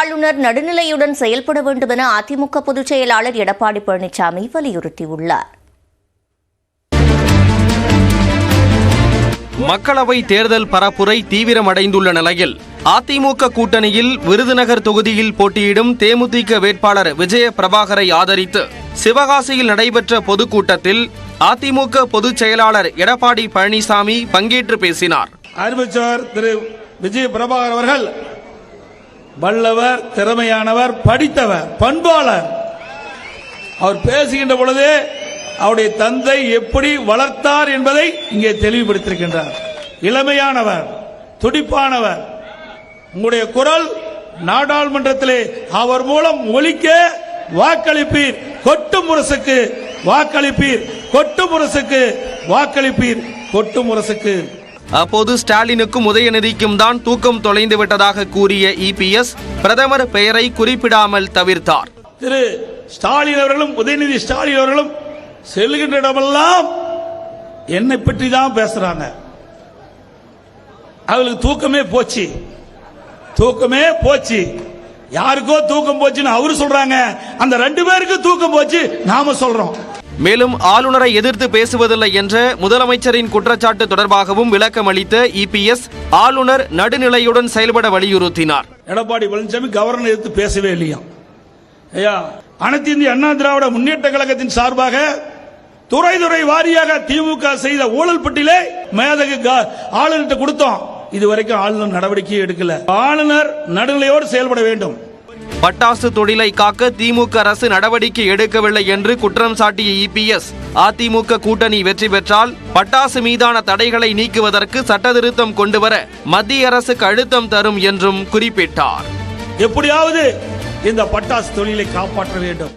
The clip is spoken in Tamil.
ஆளுநர் நடுநிலையுடன் செயல்பட வேண்டும் என அதிமுக பொதுச் செயலாளர் எடப்பாடி பழனிசாமி வலியுறுத்தியுள்ளார். மக்களவை தேர்தல் பரப்புரை தீவிரமடைந்துள்ள நிலையில் அதிமுக கூட்டணியில் விருதுநகர் தொகுதியில் போட்டியிடும் தேமுதிக வேட்பாளர் விஜய பிரபாகரை ஆதரித்து சிவகாசியில் நடைபெற்ற பொதுக்கூட்டத்தில் அதிமுக பொதுச் செயலாளர் எடப்பாடி பழனிசாமி பங்கேற்று பேசினார். அறிவிச்சவர் திரு விஜய பிரபாகர் அவர்கள் வல்லவர், திறமையானவர், படித்தவர், பண்பாளர். அவர் பேசுகின்ற பொழுது அவருடைய தந்தை எப்படி வளர்த்தார் என்பதை இங்கே தெளிவுபடுத்தியிருக்கின்றார். இளமையானவர், துடிப்பானவர். உங்களுடைய குரல் நாடாளுமன்றத்திலே அவர் மூலம் ஒலிக்க வாக்களிப்பீர், கொட்டு முரசுக்கு வாக்களிப்பீர், கொட்டு முரசுக்கு வாக்களிப்பீர், கொட்டு முரசுக்கு. அப்போது ஸ்டாலினுக்கும் உதயநிதிக்கும் தான் தூக்கம் தொலைந்து விட்டதாக கூறிய இபிஎஸ் பிரதமர் பெயரை குறிப்பிடாமல் தவிர்த்தார். திரு ஸ்டாலின் அவர்களும் உதயநிதி ஸ்டாலின் அவர்களும் செல்கின்ற இடமெல்லாம் என்னை பற்றி தான் பேசுறாங்க. அவங்களுக்கு தூக்கமே போச்சு, தூக்கமே போச்சு. யாருக்கோ தூக்கம் போச்சுன்னு அவரு சொல்றாங்க, அந்த 2 பேருக்கு தூக்கம் போச்சு நாம சொல்றோம். மேலும் ஆளுநரை எதிர்த்து பேசுவதில்லை என்ற முதலமைச்சரின் குற்றச்சாட்டு தொடர்பாகவும் விளக்கம் அளித்த இபிஎஸ் ஆளுநர் நடுநிலையுடன் செயல்பட வலியுறுத்தினார். எடப்பாடி பழனிசாமி கவர்னர் எதிர்த்து பேசவே இல்லையா? அனைத்து இந்திய அண்ணா திராவிட முன்னேற்ற கழகத்தின் சார்பாக துறை வாரியாக திமுக செய்த ஊழல் பட்டியலை மேதகு ஆளுநர்கிட்ட கொடுத்தோம். இதுவரைக்கும் ஆளுநர் நடவடிக்கை எடுக்கல. ஆளுநர் நடுநிலையோடு செயல்பட வேண்டும். பட்டாசு தொழிலை காக்க திமுக அரசு நடவடிக்கை எடுக்கவில்லை என்று குற்றம் சாட்டிய இபிஎஸ் அதிமுக கூட்டணி வெற்றி பெற்றால் பட்டாசு மீதான தடைகளை நீக்குவதற்கு சட்டத்திருத்தம் கொண்டுவர மத்திய அரசுக்கு அழுத்தம் தரும் என்றும் குறிப்பிட்டார். எப்படியாவது இந்த பட்டாசு தொழிலை காப்பாற்ற வேண்டும்.